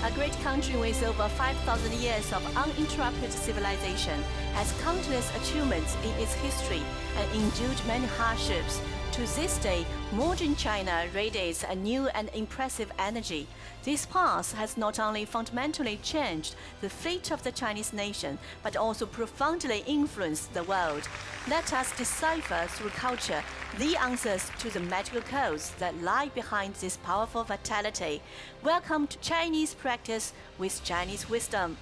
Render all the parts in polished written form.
A great country with over 5,000 years of uninterrupted civilization has countless achievements in its history and endured many hardships. To this day, modern China radiates a new and impressive energy. This past has not only fundamentally changed the fate of the Chinese nation, but also profoundly influenced the world. Let us decipher through culture the answers to the magical codes that lie behind this powerful vitality. Welcome to Chinese Practice with Chinese Wisdom.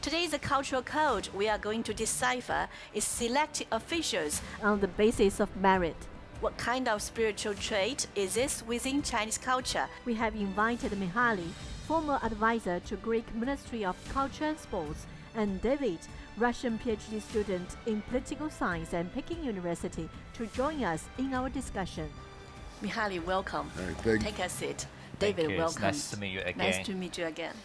Today's cultural code we are going to decipher is selecting officials on the basis of merit. What kind of spiritual trait is this within Chinese culture? We have invited Mihaly, former advisor to Greek Ministry of Culture and Sports, and David, Russian PhD student in political science at Peking University, to join us in our discussion. Mihaly, welcome. Take a seat. David, welcome. Nice to meet you again. Nice to meet you again.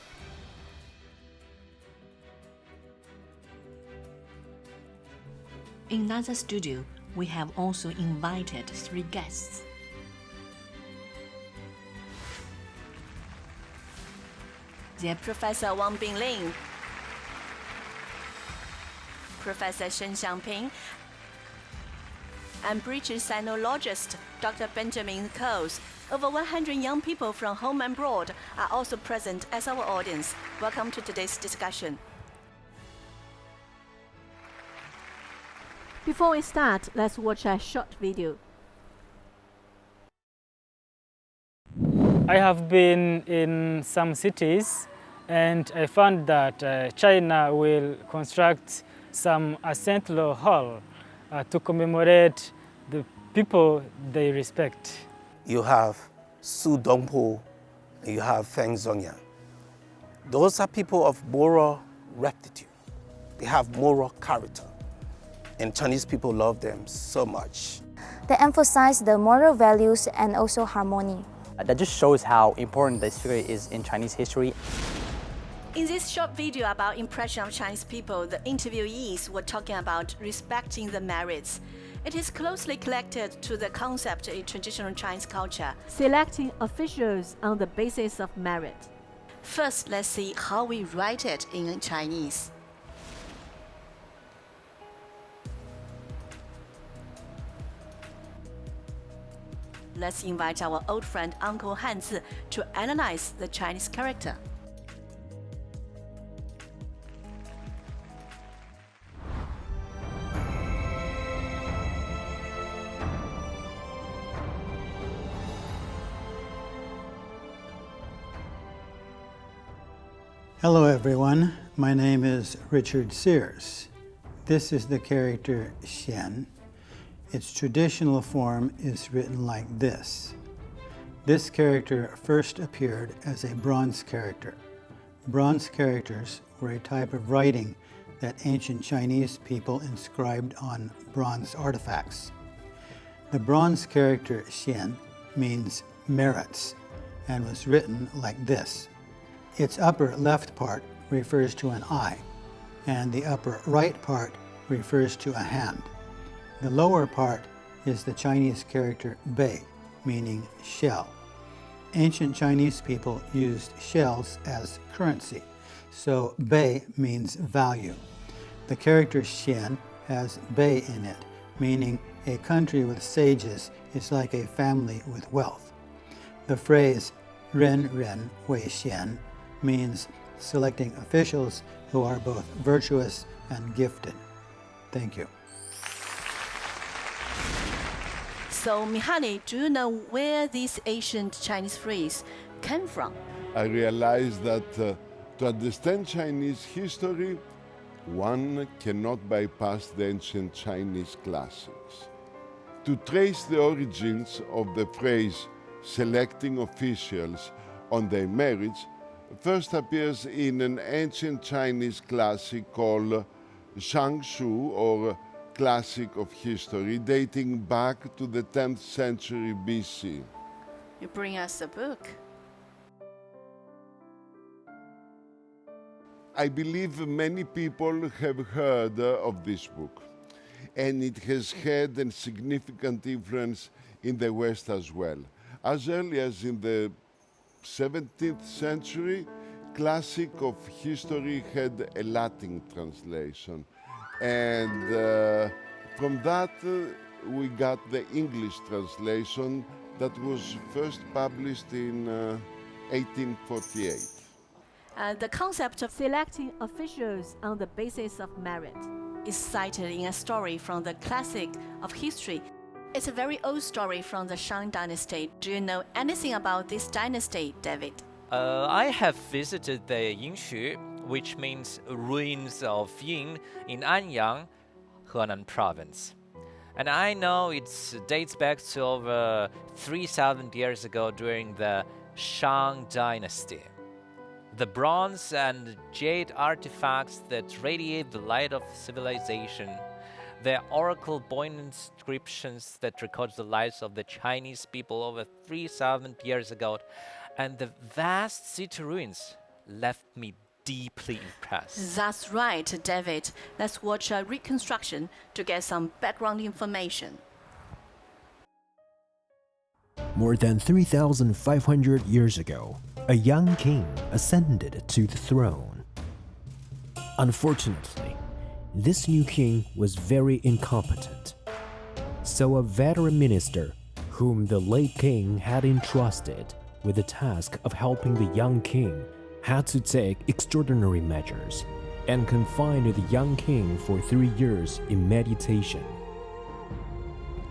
In another studio, we have also invited 3 guests. They're Professor Wang Bingling, Professor Shen Xiangping, and British sinologist Dr. Benjamin Coles. Over 100 young people from home and abroad are also present as our audience. Welcome to today's discussion. Before we start, let's watch a short video. I have been in some cities and I found that China will construct some central hall to commemorate the people they respect. You have Su Dongpu, you have Feng Zongyang. Those are people of moral rectitude. They have moral character. And Chinese people love them so much. They emphasize the moral values and also harmony. That just shows how important this figure is in Chinese history. In this short video about impression of Chinese people, the interviewees were talking about respecting the merits. It is closely connected to the concept in traditional Chinese culture, selecting officials on the basis of merit. First, let's see how we write it in Chinese. Let's invite our old friend Uncle Hanzi to analyze the Chinese character. Hello everyone, my name is Richard Sears. This is the character Xian. Its traditional form is written like this. This character first appeared as a bronze character. Bronze characters were a type of writing that ancient Chinese people inscribed on bronze artifacts. The bronze character Xian means merits and was written like this. Its upper left part refers to an eye, and the upper right part refers to a hand. The lower part is the Chinese character bei, meaning shell. Ancient Chinese people used shells as currency, so bei means value. The character Xian has bei in it, meaning a country with sages is like a family with wealth. The phrase Renren Weixian means selecting officials who are both virtuous and gifted. Thank you. So, Mihaly, do you know where this ancient Chinese phrase came from? I realized that to understand Chinese history, one cannot bypass the ancient Chinese classics. To trace the origins of the phrase selecting officials on their merits first appears in an ancient Chinese classic called Shangshu, or Classic of History, dating back to the 10th century BC. You bring us a book. I believe many people have heard of this book, and it has had a significant influence in the West as well. As early as in the 17th century, classic of history had a Latin translation. And from that, we got the English translation that was first published in 1848. The concept of selecting officials on the basis of merit is cited in a story from the classic of history. It's a very old story from the Shang dynasty. Do you know anything about this dynasty, David? I have visited the Yinshu, which means ruins of Yin, in Anyang, Henan province. And I know it dates back to over 3,000 years ago during the Shang dynasty. The bronze and jade artifacts that radiate the light of civilization, the oracle point inscriptions that record the lives of the Chinese people over 3,000 years ago, and the vast city ruins left me deeply impressed. That's right, David. Let's watch a reconstruction to get some background information. More than 3,500 years ago, a young king ascended to the throne. Unfortunately, this new king was very incompetent. So a veteran minister, whom the late king had entrusted with the task of helping the young king, had to take extraordinary measures and confined the young king for 3 years in meditation.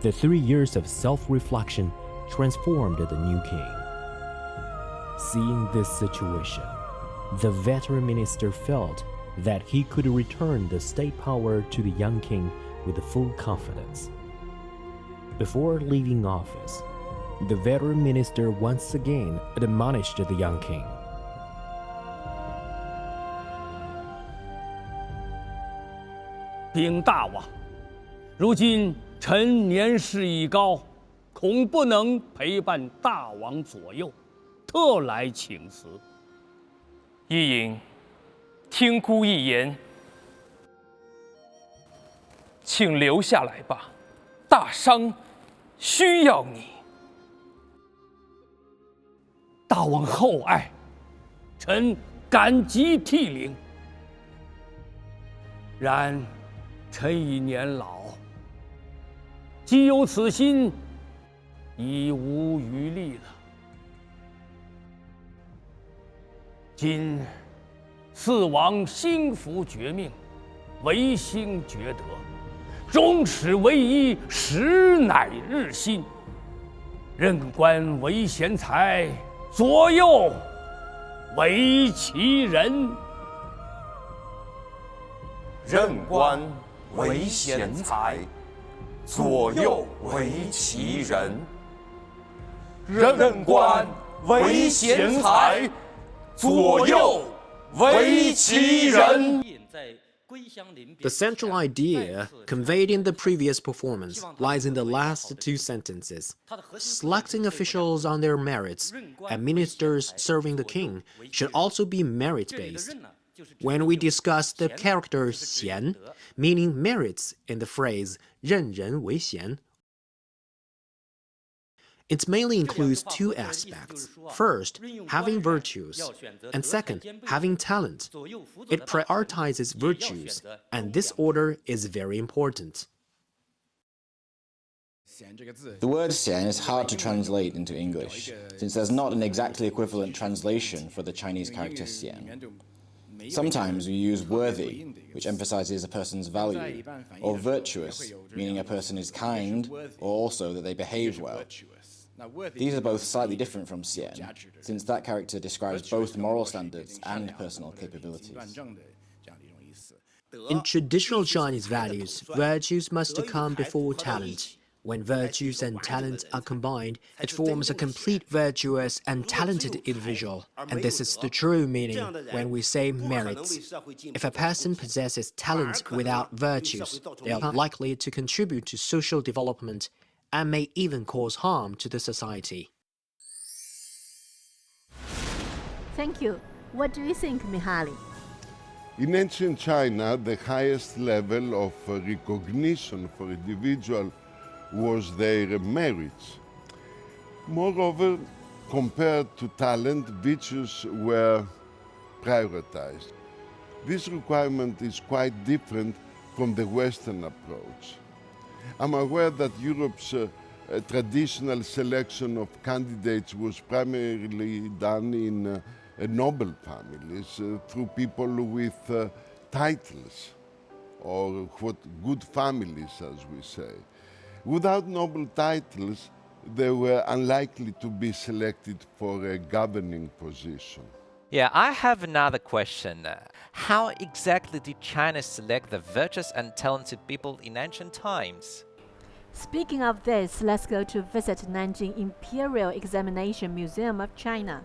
The 3 years of self-reflection transformed the new king. Seeing this situation, the veteran minister felt that he could return the state power to the young king with full confidence. Before leaving office, the veteran minister once again admonished the young king. 禀大王，如今臣年事已高，恐不能陪伴大王左右，特来请辞。一饮，听孤一言，请留下来吧，大商需要你。大王厚爱，臣感激涕零。然臣已年老，既有此心，已无余力了。今四王心服绝命，唯心觉得，终始为一，实乃日新。任官为贤才，左右为其人。任官为贤才，左右为其人。任官为贤才，左右为其人。 The central idea conveyed in the previous performance lies in the last two sentences. Selecting officials on their merits and ministers serving the king should also be merit-based. When we discuss the character 贤, meaning merits in the phrase 任人唯贤, it mainly includes two aspects. First, having virtues, and second, having talent. It prioritizes virtues, and this order is very important. The word 贤 is hard to translate into English, since there's not an exactly equivalent translation for the Chinese character 贤. Sometimes we use worthy, which emphasizes a person's value, or virtuous, meaning a person is kind, or also that they behave well. These are both slightly different from 贤, since that character describes both moral standards and personal capabilities. In traditional Chinese values, virtues must come before talent. When virtues and talent are combined, it forms a complete virtuous and talented individual. And this is the true meaning when we say merits. If a person possesses talent without virtues, they are likely to contribute to social development and may even cause harm to the society. Thank you. What do you think, Mihaly? In ancient China, the highest level of recognition for individual was their merits. Moreover, compared to talent, virtues were prioritized. This requirement is quite different from the Western approach. I'm aware that Europe's traditional selection of candidates was primarily done in noble families through people with titles, or what good families, as we say. Without noble titles, they were unlikely to be selected for a governing position. Yeah, I have another question. How exactly did China select the virtuous and talented people in ancient times? Speaking of this, let's go to visit Nanjing Imperial Examination Museum of China.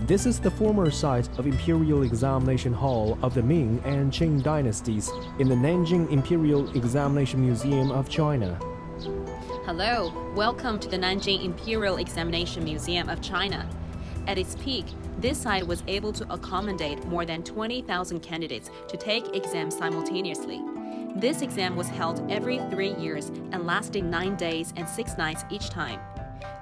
This is the former site of Imperial Examination Hall of the Ming and Qing dynasties in the Nanjing Imperial Examination Museum of China. Hello, welcome to the Nanjing Imperial Examination Museum of China. At its peak, this site was able to accommodate more than 20,000 candidates to take exams simultaneously. This exam was held every 3 years and lasted 9 days and 6 nights each time.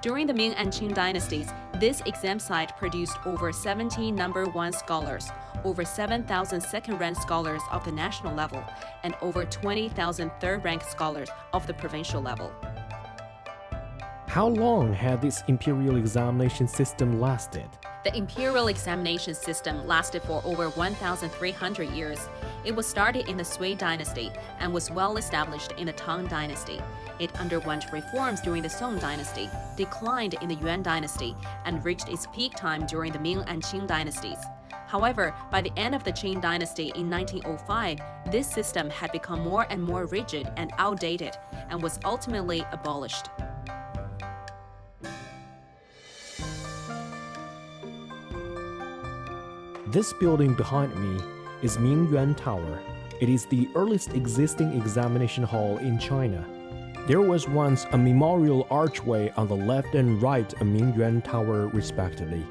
During the Ming and Qing dynasties, this exam site produced over 70 number 1 scholars, over 7,000 second-rank scholars of the national level, and over 20,000 third-rank scholars of the provincial level. How long had this imperial examination system lasted? The imperial examination system lasted for over 1,300 years. It was started in the Sui dynasty and was well established in the Tang dynasty. It underwent reforms during the Song dynasty, declined in the Yuan dynasty, and reached its peak time during the Ming and Qing dynasties. However, by the end of the Qing dynasty in 1905, this system had become more and more rigid and outdated and was ultimately abolished. This building behind me is Ming Yuan Tower. It is the earliest existing examination hall in China. There was once a memorial archway on the left and right of Ming Yuan Tower respectively,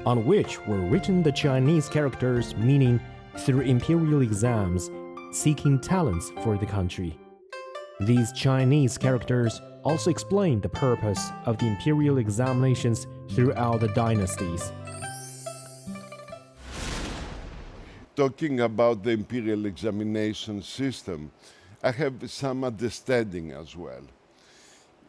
on which were written the Chinese characters meaning through imperial exams, seeking talents for the country. These Chinese characters also explain the purpose of the imperial examinations throughout the dynasties. Talking about the imperial examination system, I have some understanding as well.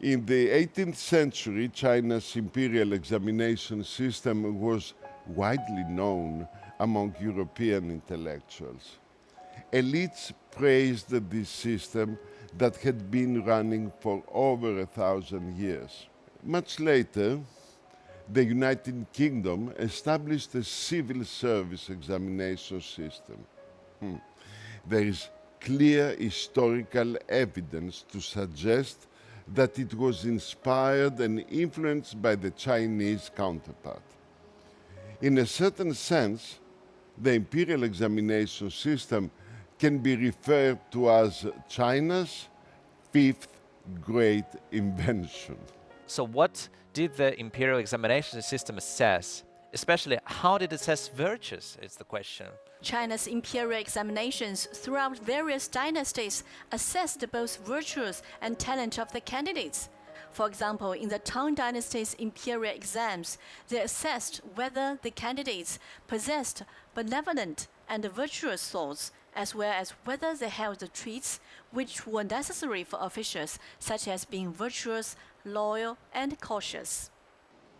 In the 18th century, China's imperial examination system was widely known among European intellectuals. Elites praised this system that had been running for over 1,000 years. Much later, the United Kingdom established a civil service examination system. There is clear historical evidence to suggest that it was inspired and influenced by the Chinese counterpart. In a certain sense, the imperial examination system can be referred to as China's fifth great invention. So what did the imperial examination system assess? Especially, how did it assess virtues, is the question. China's imperial examinations throughout various dynasties assessed both virtues and talent of the candidates. For example, in the Tang dynasty's imperial exams, they assessed whether the candidates possessed benevolent and virtuous thoughts, as well as whether they held the traits which were necessary for officials, such as being virtuous, loyal, and cautious.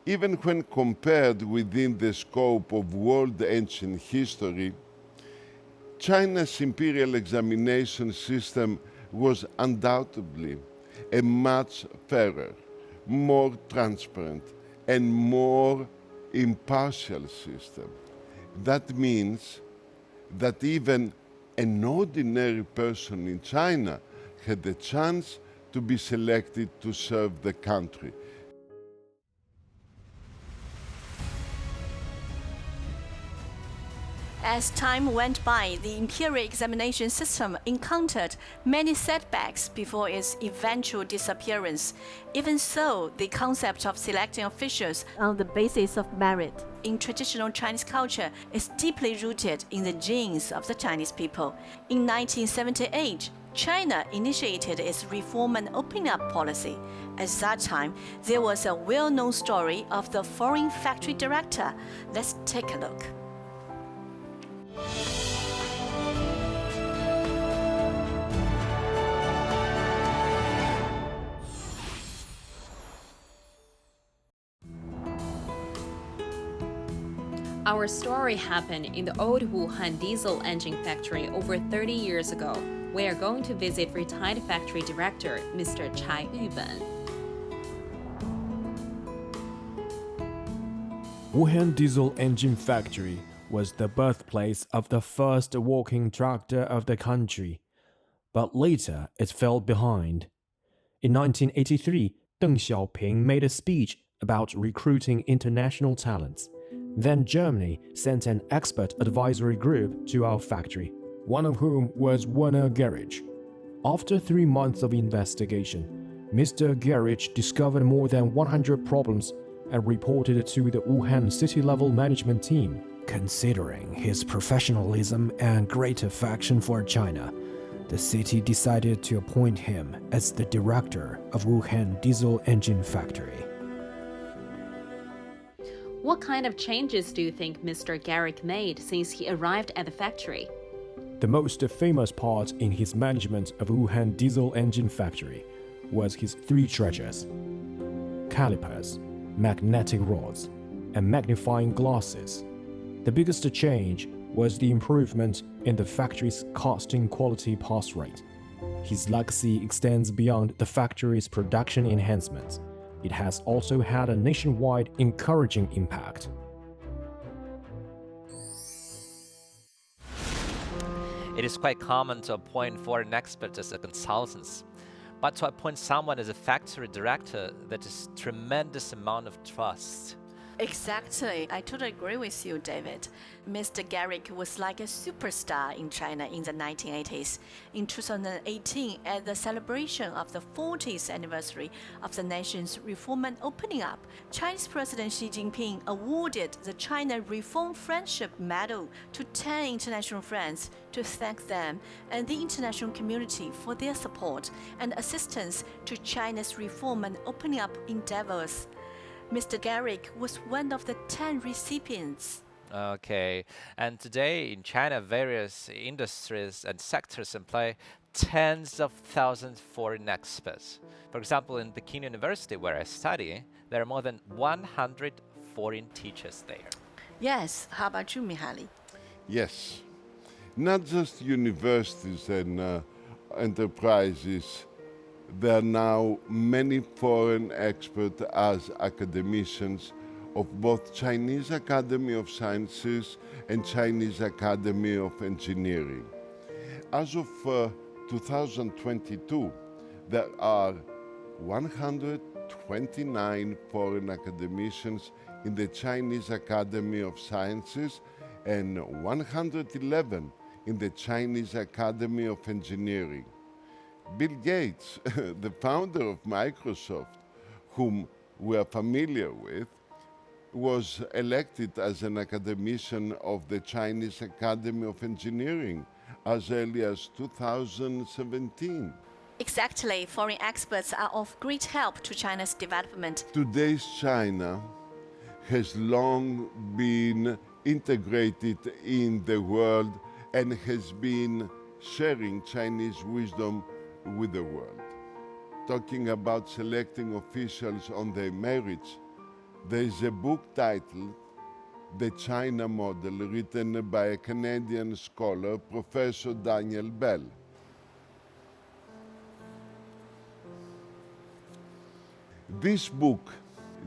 Even when compared within the scope of world ancient history, China's imperial examination system was undoubtedly a much fairer, more transparent, and more impartial system. That means that even an ordinary person in China had the chance to be selected to serve the country. As time went by, the imperial examination system encountered many setbacks before its eventual disappearance. Even so, the concept of selecting officials on the basis of merit in traditional Chinese culture is deeply rooted in the genes of the Chinese people. In 1978, China initiated its reform and opening up policy. At that time, there was a well-known story of the foreign factory director. Let's take a look. Our story happened in the old Wuhan diesel engine factory over 30 years ago. We are going to visit retired factory director Mr. Chai Yuben. Wuhan diesel engine factory was the birthplace of the first working tractor of the country, but later it fell behind. In 1983, Deng Xiaoping made a speech about recruiting international talents. Then Germany sent an expert advisory group to our factory, one of whom was Werner Gerich. After 3 months of investigation, Mr. Gerich discovered more than 100 problems and reported it to the Wuhan city-level management team. Considering his professionalism and great affection for China, the city decided to appoint him as the director of Wuhan diesel engine factory. What kind of changes do you think Mr. Gerich made since he arrived at the factory? The most famous part in his management of Wuhan diesel engine factory was his 3 treasures: calipers, magnetic rods, and magnifying glasses. The biggest change was the improvement in the factory's casting quality pass rate. His legacy extends beyond the factory's production enhancements. It has also had a nationwide encouraging impact. It is quite common to appoint foreign experts as consultants, but to appoint someone as a factory director, that is tremendous amount of trust. Exactly. I totally agree with you, David. Mr. Gerich was like a superstar in China in the 1980s. In 2018, at the celebration of the 40th anniversary of the nation's reform and opening up, Chinese President Xi Jinping awarded the China Reform Friendship Medal to 10 international friends to thank them and the international community for their support and assistance to China's reform and opening up endeavors. Mr. Gerich was one of the 10 recipients. Okay, and today in China, various industries and sectors employ tens of thousands of foreign experts. For example, in Peking University, where I study, there are more than 100 foreign teachers there. Yes, how about you, Mihaly? Yes, not just universities and enterprises. There are now many foreign experts as academicians of both Chinese Academy of Sciences and Chinese Academy of Engineering. As of 2022, there are 129 foreign academicians in the Chinese Academy of Sciences and 111 in the Chinese Academy of Engineering. Bill Gates, the founder of Microsoft, whom we are familiar with, was elected as an academician of the Chinese Academy of Engineering as early as 2017. Exactly. Foreign experts are of great help to China's development. Today's China has long been integrated in the world and has been sharing Chinese wisdom with the world. Talking about selecting officials on their merits, there is a book titled The China Model, written by a Canadian scholar, Professor Daniel Bell. This book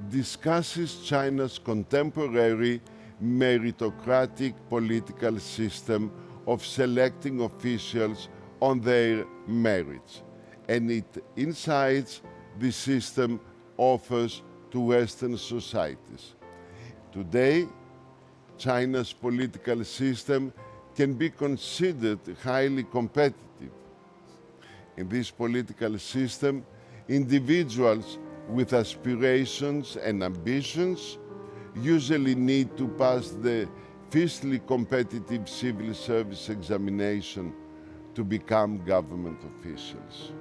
discusses China's contemporary meritocratic political system of selecting officials on their merits, and it insights the system offers to Western societies. Today, China's political system can be considered highly competitive. In this political system, individuals with aspirations and ambitions usually need to pass the fiercely competitive civil service examination to become government officials.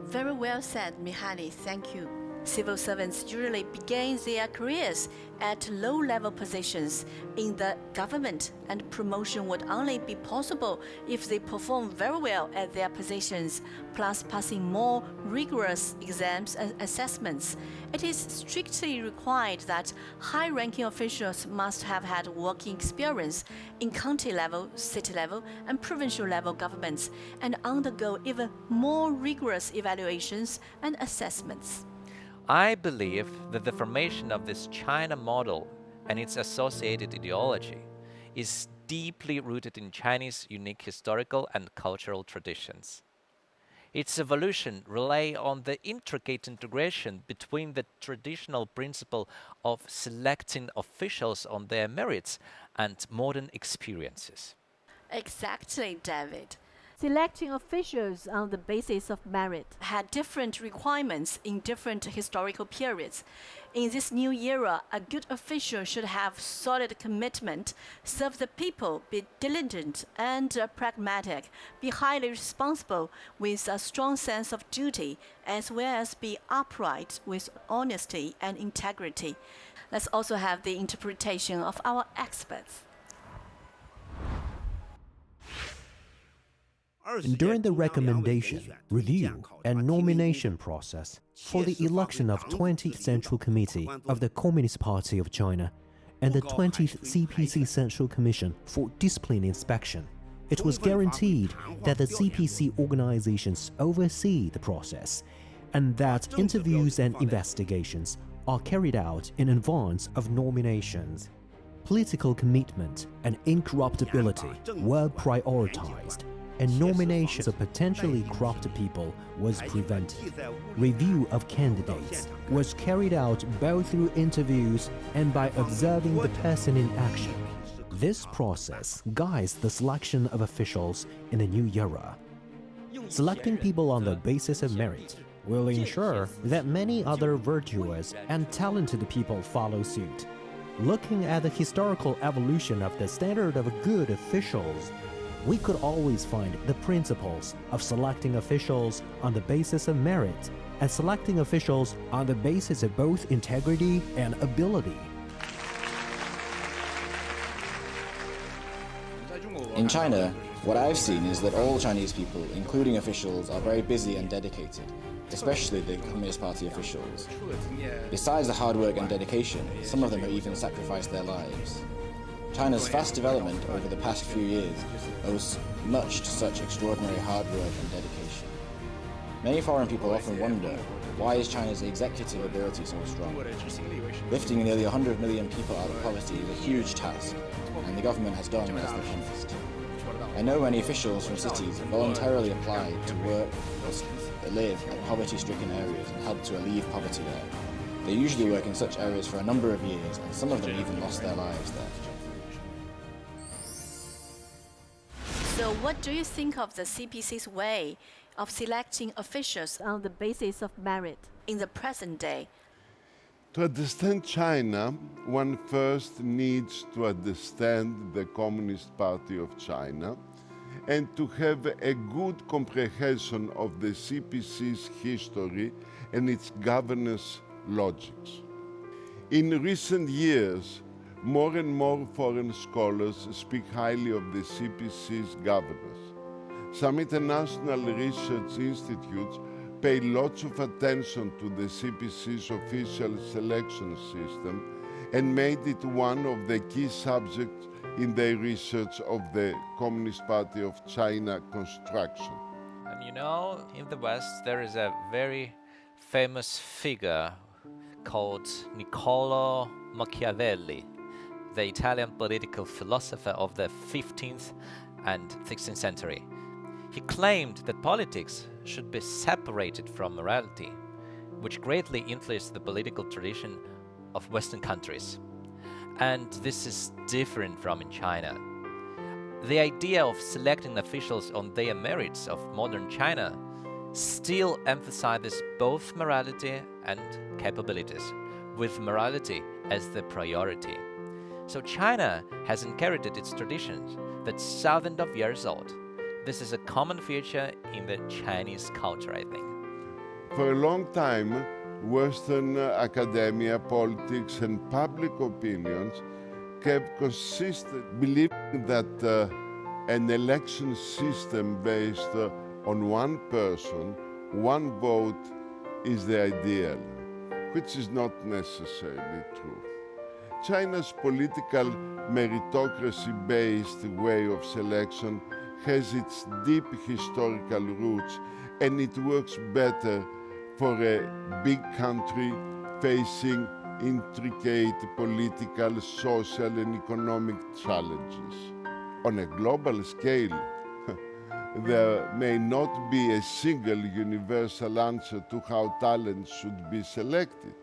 Very well said, Mihaly. Thank you. Civil servants usually begin their careers at low-level positions in the government, and promotion would only be possible if they perform very well at their positions, plus passing more rigorous exams and assessments. It is strictly required that high-ranking officials must have had working experience in county level, city level, and provincial level governments, and undergo even more rigorous evaluations and assessments. I believe that the formation of this China model and its associated ideology is deeply rooted in Chinese unique historical and cultural traditions. Its evolution relies on the intricate integration between the traditional principle of selecting officials on their merits and modern experiences. Exactly, David. Selecting officials on the basis of merit had different requirements in different historical periods. In this new era, a good official should have solid commitment, serve the people, be diligent and pragmatic, be highly responsible with a strong sense of duty, as well as be upright with honesty and integrity. Let's also have the interpretation of our experts. During the recommendation, review, and nomination process for the election of 20th Central Committee of the Communist Party of China and the 20th CPC Central Commission for Discipline Inspection, it was guaranteed that the CPC organizations oversee the process and that interviews and investigations are carried out in advance of nominations. Political commitment and incorruptibility were prioritized, and nominations of potentially corrupt people was prevented. Review of candidates was carried out both through interviews and by observing the person in action. This process guides the selection of officials in the new era. Selecting people on the basis of merit will ensure that many other virtuous and talented people follow suit. Looking at the historical evolution of the standard of good officials, we could always find the principles of selecting officials on the basis of merit and selecting officials on the basis of both integrity and ability. In China, what I've seen is that all Chinese people, including officials, are very busy and dedicated, especially the Communist Party officials. Besides the hard work and dedication, some of them have even sacrificed their lives. China's fast development over the past few years owes much to such extraordinary hard work and dedication. Many foreign people often wonder, why is China's executive ability so strong? Lifting nearly 100 million people out of poverty is a huge task, and the government has done as they promised. I know many officials from cities voluntarily applied to work or live in poverty-stricken areas and help to alleviate poverty there. They usually work in such areas for a number of years, and some of them even lost their lives there. So what do you think of the CPC's way of selecting officials on the basis of merit in the present day? To understand China, one first needs to understand the Communist Party of China and to have a good comprehension of the CPC's history and its governance logics. In recent years, more and more foreign scholars speak highly of the CPC's governance. Some international research institutes pay lots of attention to the CPC's official selection system and made it one of the key subjects in their research of the Communist Party of China construction. And you know, in the West, there is a very famous figure called Niccolo Machiavelli, the Italian political philosopher of the 15th and 16th century. He claimed that politics should be separated from morality, which greatly influenced the political tradition of Western countries. And this is different from in China. The idea of selecting officials on their merits of modern China still emphasizes both morality and capabilities, with morality as the priority. So China has inherited its traditions that's thousands of years old. This is a common feature in the Chinese culture, I think. For a long time, Western academia, politics, and public opinions kept consistent believing that an election system based on one person, one vote, is the ideal, which is not necessarily true. China's political meritocracy-based way of selection has its deep historical roots, and it works better for a big country facing intricate political, social, and economic challenges. On a global scale, there may not be a single universal answer to how talent should be selected.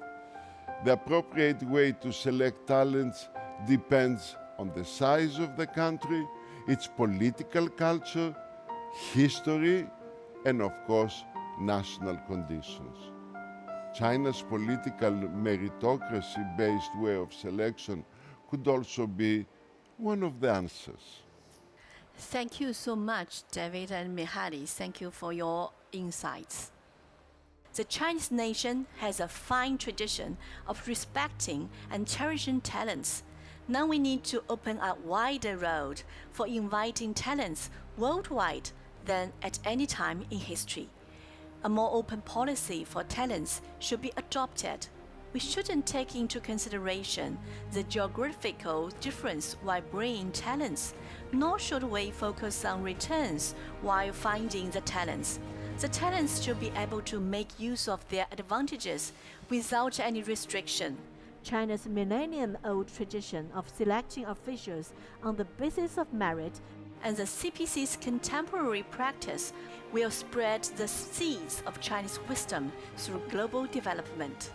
The appropriate way to select talents depends on the size of the country, its political culture, history, and of course, national conditions. China's political meritocracy-based way of selection could also be one of the answers. Thank you so much, David and Mihaly. Thank you for your insights. The Chinese nation has a fine tradition of respecting and cherishing talents. Now we need to open a wider road for inviting talents worldwide than at any time in history. A more open policy for talents should be adopted. We shouldn't take into consideration the geographical difference while bringing talents, nor should we focus on returns while finding the talents. The talents should be able to make use of their advantages without any restriction. China's millennium-old tradition of selecting officials on the basis of merit and the CPC's contemporary practice will spread the seeds of Chinese wisdom through global development.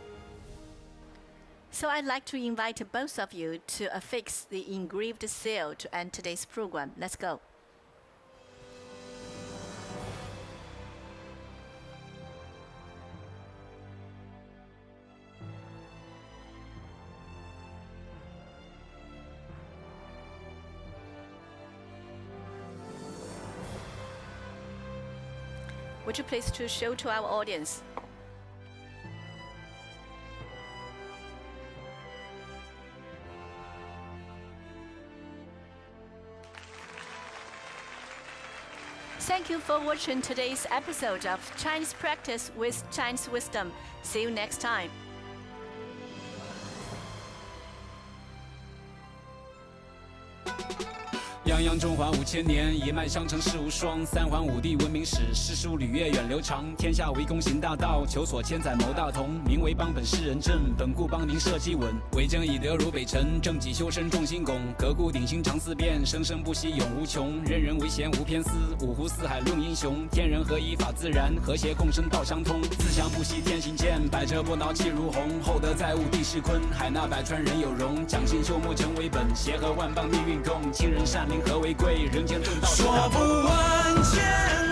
So I'd like to invite both of you to affix the engraved seal to end today's program. Let's go. Would you please to show to our audience? Thank you for watching today's episode of Chinese Practice with Chinese Wisdom. See you next time. 泱泱中华5000年，一脉相承事无双。三皇五帝文明史，诗书礼乐远流长。天下为公行大道，求索千载谋大同。民为邦本世人正，本固邦宁社稷稳。为政以德如北辰，正己修身众星拱。革故鼎新常思变，生生不息永无穷。任人唯贤无偏私，五湖四海论英雄。天人合一法自然，和谐共生道相通。自强不息天行健，百折不挠气如虹。厚德载物地势坤，海纳百川人有容。讲信修睦诚为本，协和万邦命运共。亲仁善邻和为贵，人间正道。说不完千